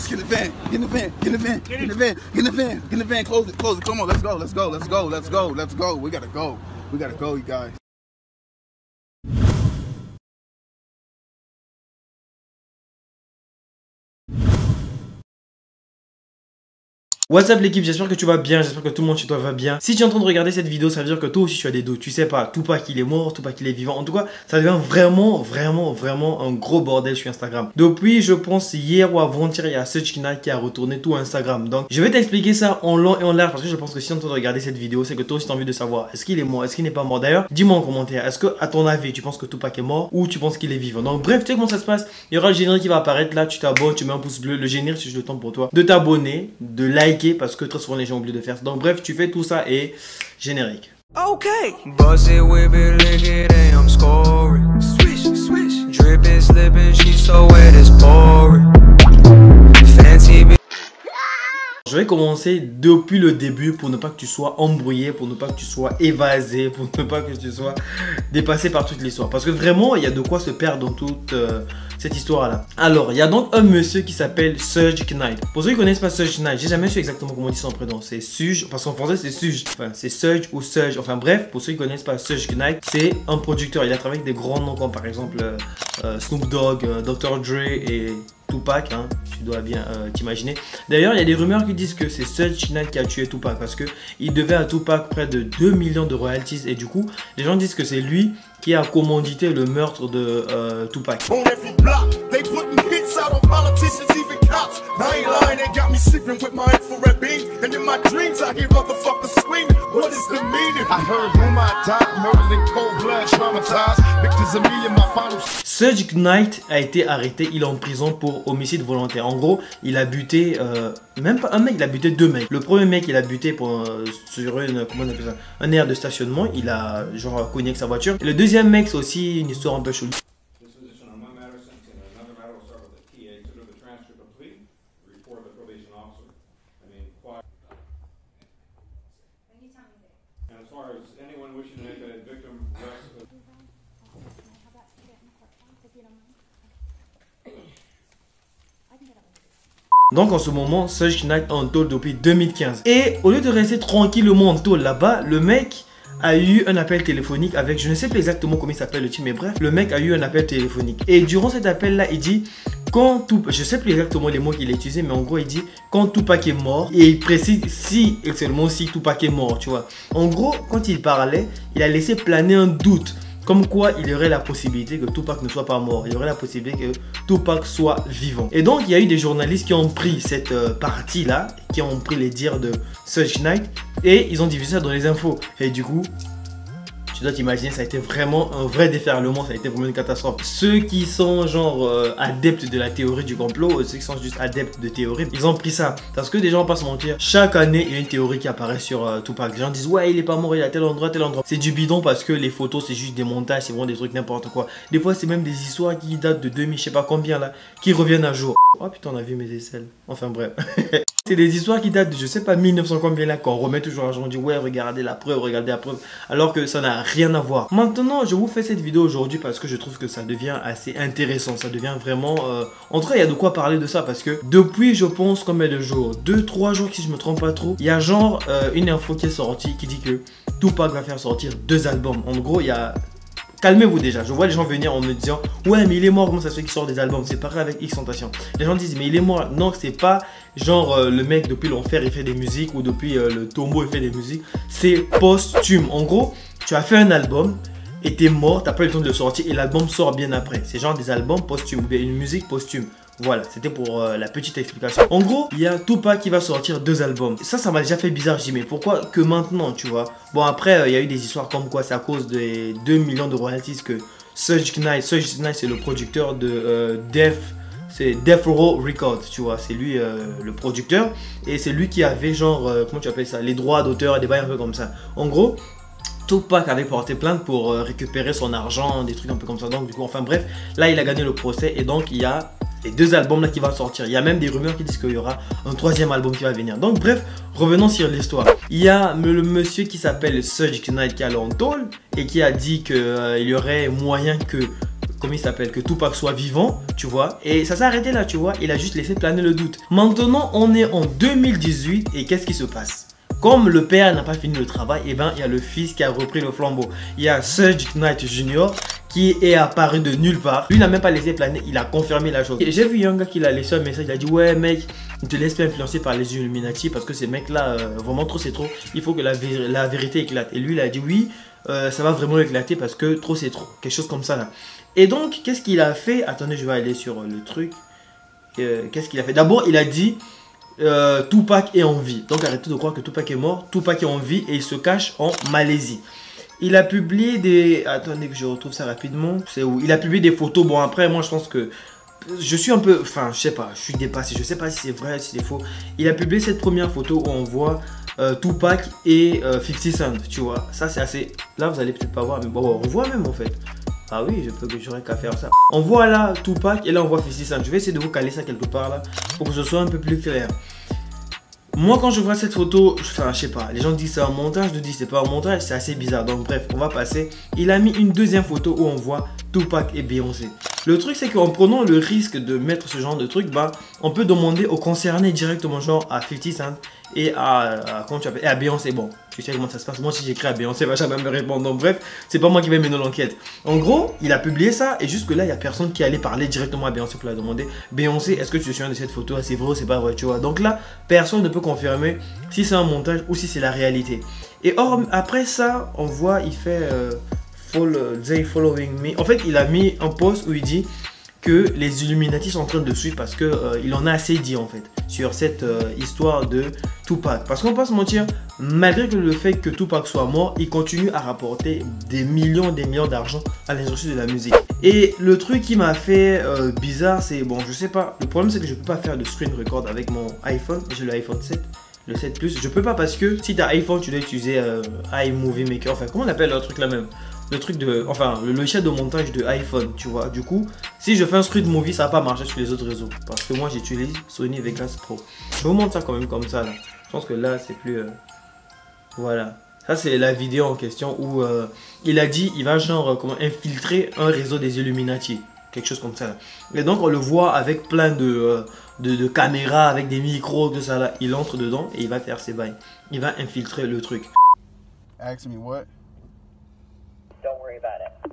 Let's get in the van. Get in the van. Get in the van. Get in the van. Get in the van. Get in the van. Close it. Close it. Come on. Let's go. Let's go. Let's go. Let's go. Let's go. We gotta go. We gotta go, you guys. What's up l'équipe, j'espère que tu vas bien, j'espère que tout le monde chez toi va bien. Si tu es en train de regarder cette vidéo, ça veut dire que toi aussi tu as des doutes. Tu sais pas, Tupac il est mort, Tupac il est vivant. En tout cas, ça devient vraiment un gros bordel sur Instagram. Depuis, je pense, hier ou avant-hier, il y a Suge Knight qui a retourné tout Instagram. Donc, je vais t'expliquer ça en long et en large parce que je pense que si tu es en train de regarder cette vidéo, c'est que toi aussi tu as envie de savoir est-ce qu'il est mort, est-ce qu'il n'est pas mort. D'ailleurs, dis-moi en commentaire, est-ce que à ton avis, tu penses que Tupac est mort ou tu penses qu'il est vivant. Donc, bref, tu sais comment ça se passe. Il y aura le générique qui va apparaître là, tu t'abonnes, tu mets un pouce bleu. Le générique, c'est juste le temps pour toi de t'abonner, de liker parce que très souvent les gens oublient de faire ça. Donc bref, tu fais tout ça et générique. Okay. Bust it, whip it, lick it, and I'm scoring. Swish, swish. Dripping, slipping, she's so wet, it's pouring. Fancy bitch. Je vais commencer depuis le début pour ne pas que tu sois embrouillé, pour ne pas que tu sois évasé, pour ne pas que tu sois dépassé par toute l'histoire. Parce que vraiment, il y a de quoi se perdre dans toute cette histoire-là. Alors, il y a donc un monsieur qui s'appelle Suge Knight. Pour ceux qui ne connaissent pas Suge Knight, j'ai jamais su exactement comment on dit son prénom. C'est Suge, parce qu'en français c'est Suge. Enfin, c'est Suge ou Suge. Enfin bref, pour ceux qui ne connaissent pas Suge Knight, c'est un producteur. Il a travaillé avec des grands noms comme par exemple Snoop Dogg, Dr. Dre et Tupac, hein, tu dois bien t'imaginer. D'ailleurs, il y a des rumeurs qui disent que c'est Suge Knight qui a tué Tupac parce que il devait à Tupac près de 2 millions de royalties et du coup, les gens disent que c'est lui qui a commandité le meurtre de Tupac. Suge Knight a été arrêté, il est en prison pour homicide volontaire. En gros, il a buté, même pas un mec, il a buté deux mecs. Le premier mec, il a buté pour, sur une, comment on appelle ça, un aire de stationnement. Il a genre cogné avec sa voiture. Et le deuxième mec, c'est aussi une histoire un peu chelou. Donc en ce moment, Suge Knight est en tôle depuis 2015. Et au lieu de rester tranquillement en tôle là-bas, le mec a eu un appel téléphonique avec, je ne sais plus exactement comment il s'appelle le type, mais bref, le mec a eu un appel téléphonique. Et durant cet appel-là, il dit, quand Tupac, je sais plus exactement les mots qu'il a utilisés, mais en gros, il dit, quand Tupac est mort, et il précise si, et seulement si Tupac est mort, tu vois. En gros, quand il parlait, il a laissé planer un doute. Comme quoi, il y aurait la possibilité que Tupac ne soit pas mort. Il y aurait la possibilité que Tupac soit vivant. Et donc, il y a eu des journalistes qui ont pris cette partie-là, qui ont pris les dires de Suge Knight, et ils ont divisé ça dans les infos. Et du coup, tu dois t'imaginer, ça a été vraiment un vrai déferlement, ça a été vraiment une catastrophe. Ceux qui sont genre adeptes de la théorie du complot, ceux qui sont juste adeptes de théorie, ils ont pris ça. Parce que des gens, pas se mentir, chaque année, il y a une théorie qui apparaît sur Tupac. Les gens disent, ouais, il est pas mort, il est à tel endroit, tel endroit. C'est du bidon parce que les photos, c'est juste des montages, c'est vraiment des trucs n'importe quoi. Des fois, c'est même des histoires qui datent de 2000, je sais pas combien là, qui reviennent à jour. Oh putain, on a vu mes aisselles. Enfin bref. C'est des histoires qui datent de, je sais pas, 1900 combien là, qu'on remet toujours à jour. On dit, ouais, regardez la preuve, regardez la preuve. Alors que ça n'a rien à voir. Maintenant, je vous fais cette vidéo aujourd'hui parce que je trouve que ça devient assez intéressant. Ça devient vraiment... En tout cas, il y a de quoi parler de ça parce que depuis, je pense, combien de jours 2-3 jours, si je me trompe pas trop. Il y a genre une info qui est sortie qui dit que Tupac va faire sortir 2 albums. En gros, il y a... Calmez-vous déjà, je vois les gens venir en me disant ouais mais il est mort, comment ça se fait qu'il sort des albums? C'est pareil avec X-Tentation. Les gens disent mais il est mort. Non, c'est pas genre le mec depuis l'enfer il fait des musiques ou depuis le tombeau il fait des musiques. C'est posthume. En gros, tu as fait un album et t'es mort, t'as pas eu le temps de le sortir et l'album sort bien après. C'est genre des albums posthumes ou bien une musique posthume. Voilà, c'était pour la petite explication. En gros, il y a Tupac qui va sortir 2 albums. Ça m'a déjà fait bizarre. Je dis, mais pourquoi que maintenant, tu vois? Bon, après, il y a eu des histoires comme quoi c'est à cause des 2 millions de royalties que Suge Knight, c'est le producteur de Death Row Records, tu vois. C'est lui le producteur. Et c'est lui qui avait genre, comment tu appelles ça? Les droits d'auteur, des bails un peu comme ça. En gros, Tupac avait porté plainte pour récupérer son argent, des trucs un peu comme ça. Donc, du coup, enfin bref, là, il a gagné le procès. Et donc, il y a les 2 albums là qui vont sortir. Il y a même des rumeurs qui disent qu'il y aura un 3e album qui va venir. Donc bref, revenons sur l'histoire. Il y a le monsieur qui s'appelle Suge Knight qui est allé en tôle et qui a dit qu'il y aurait moyen que comment il s'appelle, que Tupac soit vivant, tu vois. Et ça s'est arrêté là, tu vois. Il a juste laissé planer le doute. Maintenant, on est en 2018 et qu'est-ce qui se passe? Comme le père n'a pas fini le travail, et ben il y a le fils qui a repris le flambeau. Il y a Suge Knight Jr. qui est apparu de nulle part. Lui n'a même pas laissé planer, il a confirmé la chose. J'ai vu un gars qui a laissé un message, il a dit ouais mec, ne te laisse pas influencer par les Illuminati parce que ces mecs là, vraiment trop c'est trop. Il faut que la vérité éclate. Et lui il a dit oui, ça va vraiment éclater parce que trop c'est trop. Quelque chose comme ça là. Et donc qu'est-ce qu'il a fait? Attendez, je vais aller sur le truc. Qu'est-ce qu'il a fait? D'abord il a dit Tupac est en vie. Donc arrêtez de croire que Tupac est mort. Tupac est en vie et il se cache en Malaisie. Il a publié des... Attendez que je retrouve ça rapidement. C'est où? Il a publié des photos. Bon après moi je pense que... Je suis un peu... Enfin je sais pas. Je suis dépassé. Je sais pas si c'est vrai, si c'est faux. Il a publié cette première photo où on voit Tupac et 50 Cent. Tu vois. Ça c'est assez... Là vous allez peut-être pas voir. Mais bon on voit même en fait. Ah oui, j'aurais qu'à faire ça. On voit là Tupac et là on voit 50 Cent. Je vais essayer de vous caler ça quelque part là pour que ce soit un peu plus clair. Moi quand je vois cette photo, enfin je sais pas, les gens disent c'est un montage, je dis c'est pas un montage, c'est assez bizarre. Donc bref, on va passer. Il a mis une deuxième photo où on voit Tupac et Beyoncé. Le truc c'est qu'en prenant le risque de mettre ce genre de truc, bah on peut demander aux concernés directement, genre à 50 Cent et comment tu appelles, et à Beyoncé. Bon, tu sais comment ça se passe. Moi si j'écris à Beyoncé, elle va jamais me répondre. Donc bref, c'est pas moi qui vais mener l'enquête. En gros, il a publié ça et jusque là, il y a personne qui allait parler directement à Beyoncé pour la demander. Beyoncé, est-ce que tu te souviens de cette photo? C'est vrai ou c'est pas vrai, tu vois? Donc là, personne ne peut confirmer si c'est un montage ou si c'est la réalité. Et or, après ça, on voit, il fait They Following Me. En fait, il a mis un post où il dit que les Illuminati sont en train de suivre parce que il en a assez dit en fait sur cette histoire de Tupac. Parce qu'on va pas se mentir, malgré que le fait que Tupac soit mort, il continue à rapporter des millions d'argent à l'industrie de la musique. Et le truc qui m'a fait bizarre, c'est bon, je sais pas. Le problème c'est que je peux pas faire de screen record avec mon iPhone. J'ai le iPhone 7. Le 7 Plus, je peux pas parce que si tu as iPhone, tu dois utiliser iMovie Maker. Enfin, comment on appelle le truc là même? Le truc de, enfin, le logiciel de montage de iPhone, tu vois. Du coup, si je fais un screen movie, ça va pas marcher sur les autres réseaux parce que moi j'utilise Sony Vegas Pro. Je vous montre ça quand même comme ça là. Je pense que là c'est plus, voilà. Ça c'est la vidéo en question où il a dit il va genre comment infiltrer un réseau des Illuminati, quelque chose comme ça là. Et donc on le voit avec plein de caméras, avec des micros, tout ça là. Il entre dedans et il va faire ses bails. Il va infiltrer le truc. Ask me what? Don't worry about it.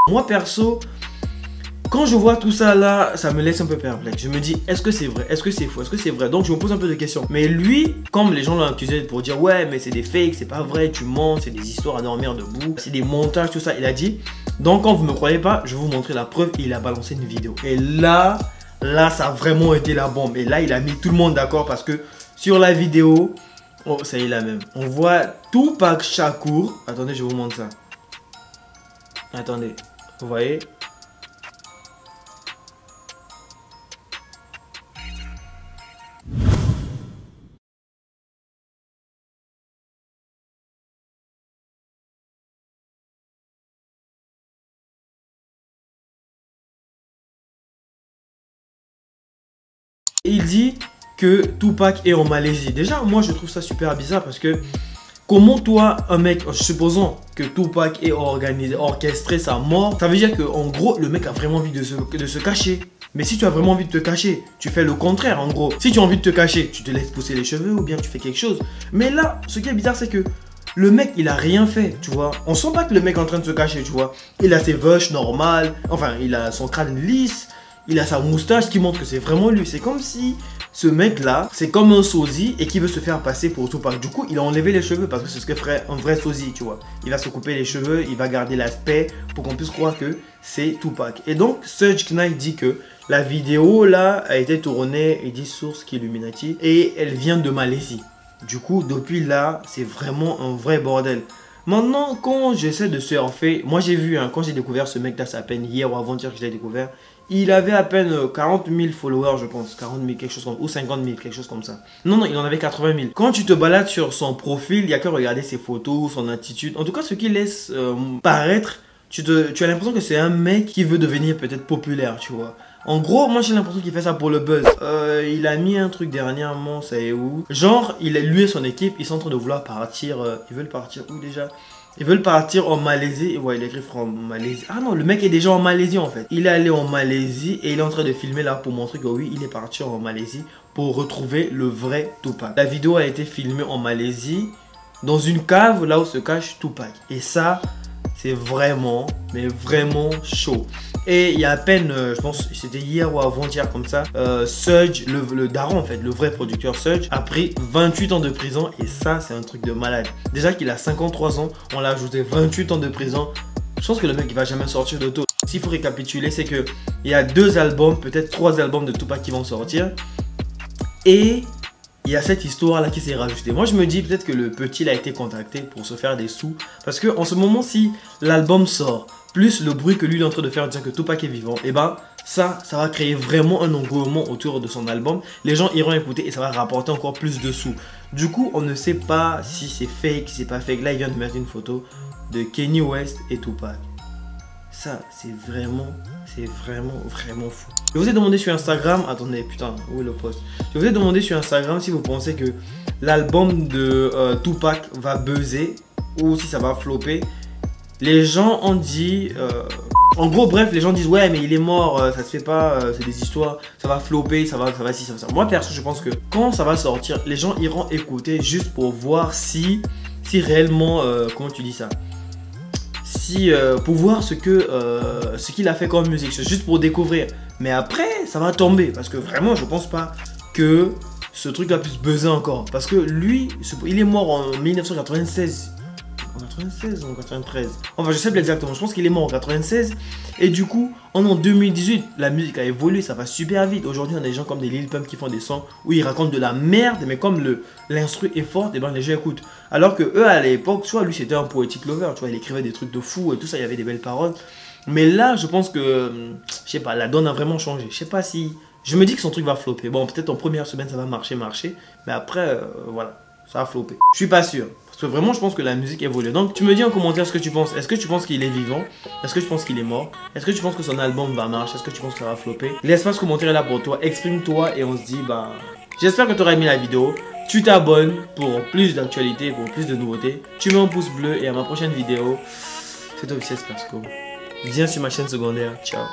Moi perso, quand je vois tout ça là, ça me laisse un peu perplexe. Je me dis, est-ce que c'est vrai? Est-ce que c'est faux? Est-ce que c'est vrai? Donc je me pose un peu de questions. Mais lui, comme les gens l'ont accusé pour dire ouais mais c'est des fakes, c'est pas vrai, tu mens, c'est des histoires à dormir debout, c'est des montages, tout ça, il a dit. Donc quand vous me croyez pas, je vais vous montrer la preuve. Il a balancé une vidéo. Et là ça a vraiment été la bombe. Et là il a mis tout le monde d'accord parce que sur la vidéo, oh ça y est là même, on voit Tupac Shakur. Attendez, je vous montre ça. Attendez, vous voyez? Il dit que Tupac est en Malaisie. Déjà, moi, je trouve ça super bizarre parce que comment toi, un mec, supposons que Tupac ait orchestré sa mort, ça veut dire qu'en gros, le mec a vraiment envie de se cacher. Mais si tu as vraiment envie de te cacher, tu fais le contraire en gros. Si tu as envie de te cacher, tu te laisses pousser les cheveux ou bien tu fais quelque chose. Mais là, ce qui est bizarre, c'est que le mec, il a rien fait, tu vois. On sent pas que le mec est en train de se cacher, tu vois. Il a ses vaches normales, enfin, il a son crâne lisse. Il a sa moustache qui montre que c'est vraiment lui. C'est comme si ce mec-là, c'est comme un sosie et qui veut se faire passer pour Tupac. Du coup, il a enlevé les cheveux parce que c'est ce que ferait un vrai sosie, tu vois. Il va se couper les cheveux, il va garder l'aspect pour qu'on puisse croire que c'est Tupac. Et donc, Suge Knight dit que la vidéo, là, a été tournée, il dit source Illuminati, et elle vient de Malaisie. Du coup, depuis là, c'est vraiment un vrai bordel. Maintenant, quand j'essaie de surfer, moi j'ai vu, quand j'ai découvert ce mec-là, c'est à peine hier ou avant-hier que je l'ai découvert, il avait à peine 40 000 followers, je pense, 40 000, quelque chose comme ça, ou 50 000, quelque chose comme ça. Non, il en avait 80 000. Quand tu te balades sur son profil, il n'y a qu'à regarder ses photos, son attitude. En tout cas, ce qui laisse paraître, tu as l'impression que c'est un mec qui veut devenir peut-être populaire, tu vois. En gros, moi j'ai l'impression qu'il fait ça pour le buzz. Il a mis un truc dernièrement, ça est où? Genre, lui et son équipe, ils sont en train de vouloir partir. Ils veulent partir où déjà? Ils veulent partir en Malaisie. Ouais, il écrit en Malaisie. Ah non, le mec est déjà en Malaisie en fait. Il est allé en Malaisie et il est en train de filmer là pour montrer que oui, il est parti en Malaisie pour retrouver le vrai Tupac. La vidéo a été filmée en Malaisie dans une cave là où se cache Tupac. Et ça, c'est vraiment, mais vraiment chaud. Et il y a à peine, je pense c'était hier ou avant-hier comme ça, Sudge, le daron en fait, le vrai producteur Sudge, a pris 28 ans de prison. Et ça, c'est un truc de malade. Déjà qu'il a 53 ans, on l'a ajouté 28 ans de prison. Je pense que le mec il va jamais sortir de tôt. S'il faut récapituler, c'est que il y a 2 albums, peut-être 3 albums de Tupac qui vont sortir. Et il y a cette histoire là qui s'est rajoutée. Moi je me dis peut-être que le petit a été contacté pour se faire des sous. Parce que en ce moment, si l'album sort, plus le bruit que lui est en train de faire dire que Tupac est vivant, et ben ça va créer vraiment un engouement autour de son album. Les gens iront écouter et ça va rapporter encore plus de sous. Du coup, on ne sait pas si c'est fake, si c'est pas fake. Là, il vient de mettre une photo de Kanye West et Tupac. Ça, c'est vraiment fou. Je vous ai demandé sur Instagram, attendez, putain, où est le post? Je vous ai demandé sur Instagram si vous pensez que l'album de Tupac va buzzer ou si ça va flopper. Les gens ont dit, en gros, bref, les gens disent ouais, mais il est mort, ça se fait pas, c'est des histoires, ça va flopper, ça va ci, ça va ça. Moi, perso, je pense que quand ça va sortir, les gens iront écouter juste pour voir si réellement, comment tu dis ça? Pour voir ce qu'il a fait comme musique, c'est juste pour découvrir. Mais après, ça va tomber parce que vraiment, je pense pas que ce truc-là puisse buzzer encore. Parce que lui, il est mort en 1996. En 96 ou en 93. Enfin, je sais plus exactement. Je pense qu'il est mort en 96. Et du coup, en 2018, la musique a évolué. Ça va super vite. Aujourd'hui, on a des gens comme des Lil Pump qui font des sons où ils racontent de la merde. Mais comme l'instru est fort, et ben les gens écoutent. Alors que eux, à l'époque, tu vois, lui, c'était un poetic lover. Tu vois, il écrivait des trucs de fou et tout ça. Il y avait des belles paroles. Mais là, je pense que, je sais pas, la donne a vraiment changé. Je sais pas si... Je me dis que son truc va flopper. Bon, peut-être en première semaine, ça va marcher. Mais après, voilà, ça va flopper. Je suis pas sûr. Parce que vraiment, je pense que la musique évolue. Donc, tu me dis en commentaire ce que tu penses. Est-ce que tu penses qu'il est vivant? Est-ce que tu penses qu'il est mort? Est-ce que tu penses que son album va marcher? Est-ce que tu penses que ça va flopper? L'espace commentaire est là pour toi. Exprime-toi et on se dit, bah... J'espère que tu auras aimé la vidéo. Tu t'abonnes pour plus d'actualités, pour plus de nouveautés. Tu mets un pouce bleu et à ma prochaine vidéo. C'est officiel Spersko. Viens sur ma chaîne secondaire. Ciao.